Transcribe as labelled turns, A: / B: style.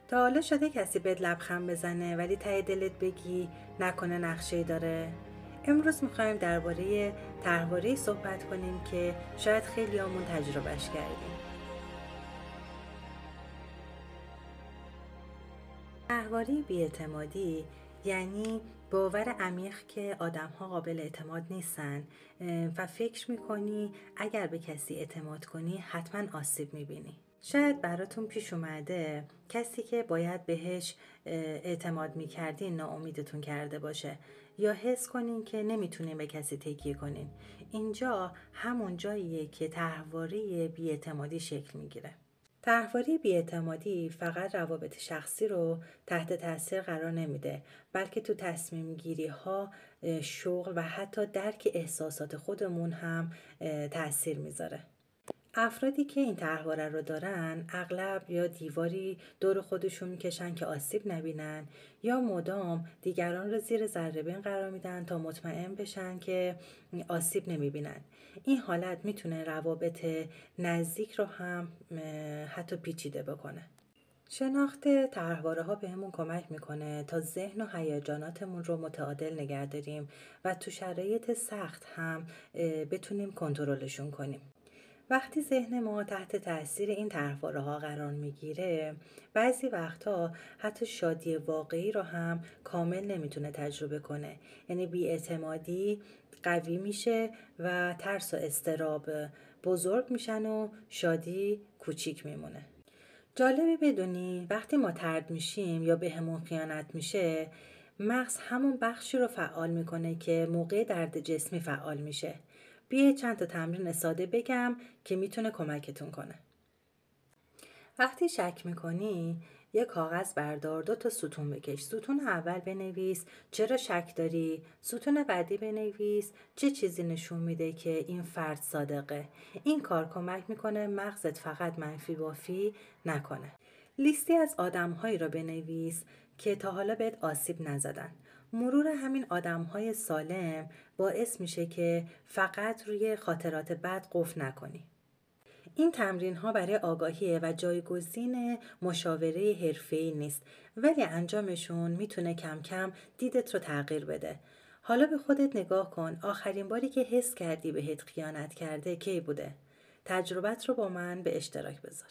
A: تا حالا شده کسی بهت لبخند بزنه ولی ته دلت بگی نکنه نقشه‌ای داره؟ امروز میخوایم درباره طرحواره‌ای صحبت کنیم که شاید خیلیامون تجربهش کردیم. طرحواره بی‌اعتمادی یعنی باور عمیق که آدم‌ها قابل اعتماد نیستن و فکر می‌کنی اگر به کسی اعتماد کنی حتما آسیب می‌بینی. شاید براتون پیش اومده کسی که باید بهش اعتماد می‌کردین ناامیدتون کرده باشه یا حس کنین که نمیتونین به کسی تکیه کنین. اینجا همون جاییه که طرحواره بی‌اعتمادی شکل می‌گیره. طرحواره بی‌اعتمادی فقط روابط شخصی رو تحت تاثیر قرار نمیده، بلکه تو تصمیم گیری ها، شغل و حتی درک احساسات خودمون هم تاثیر میذاره. افرادی که این طرحواره رو دارن اغلب یا دیواری دور خودشون میکشن که آسیب نبینن یا مدام دیگران رو زیر ذره‌بین قرار میدن تا مطمئن بشن که آسیب نمیبینن. این حالت میتونه روابط نزدیک رو هم حتی پیچیده بکنه. شناخت طرحواره ها بهمون کمک میکنه تا ذهن و هیجاناتمون رو متعادل نگه داریم و تو شرایط سخت هم بتونیم کنترلشون کنیم. وقتی ذهن ما تحت تاثیر این طرحواره‌ها قرار میگیره، بعضی وقتها حتی شادی واقعی رو هم کامل نمیتونه تجربه کنه. یعنی بی‌اعتمادی قوی میشه و ترس و اضطراب بزرگ میشن و شادی کوچیک میمونه. جالبه بدونی وقتی ما طرد میشیم یا بهمون خیانت میشه، مغز همون بخشی رو فعال میکنه که موقع درد جسمی فعال میشه. بیایید چند تا تمرین ساده بگم که میتونه کمکتون کنه. وقتی شک میکنی یه کاغذ بردار، 2 تا ستون بکش. ستون اول بنویس چرا شک داری، ستون بعدی بنویس چه چیزی نشون میده که این فرد صادقه. این کار کمک میکنه مغزت فقط منفی بافی نکنه. لیستی از آدم‌هایی را بنویس که تا حالا بهت آسیب نزدن. مرور همین آدم‌های سالم باعث میشه که فقط روی خاطرات بد قفل نکنی. این تمرین ها برای آگاهیه و جایگزین مشاوره حرفه‌ای نیست، ولی انجامشون میتونه کم کم دیدت رو تغییر بده. حالا به خودت نگاه کن، آخرین باری که حس کردی بهت خیانت کرده کی بوده؟ تجربت رو با من به اشتراک بذار.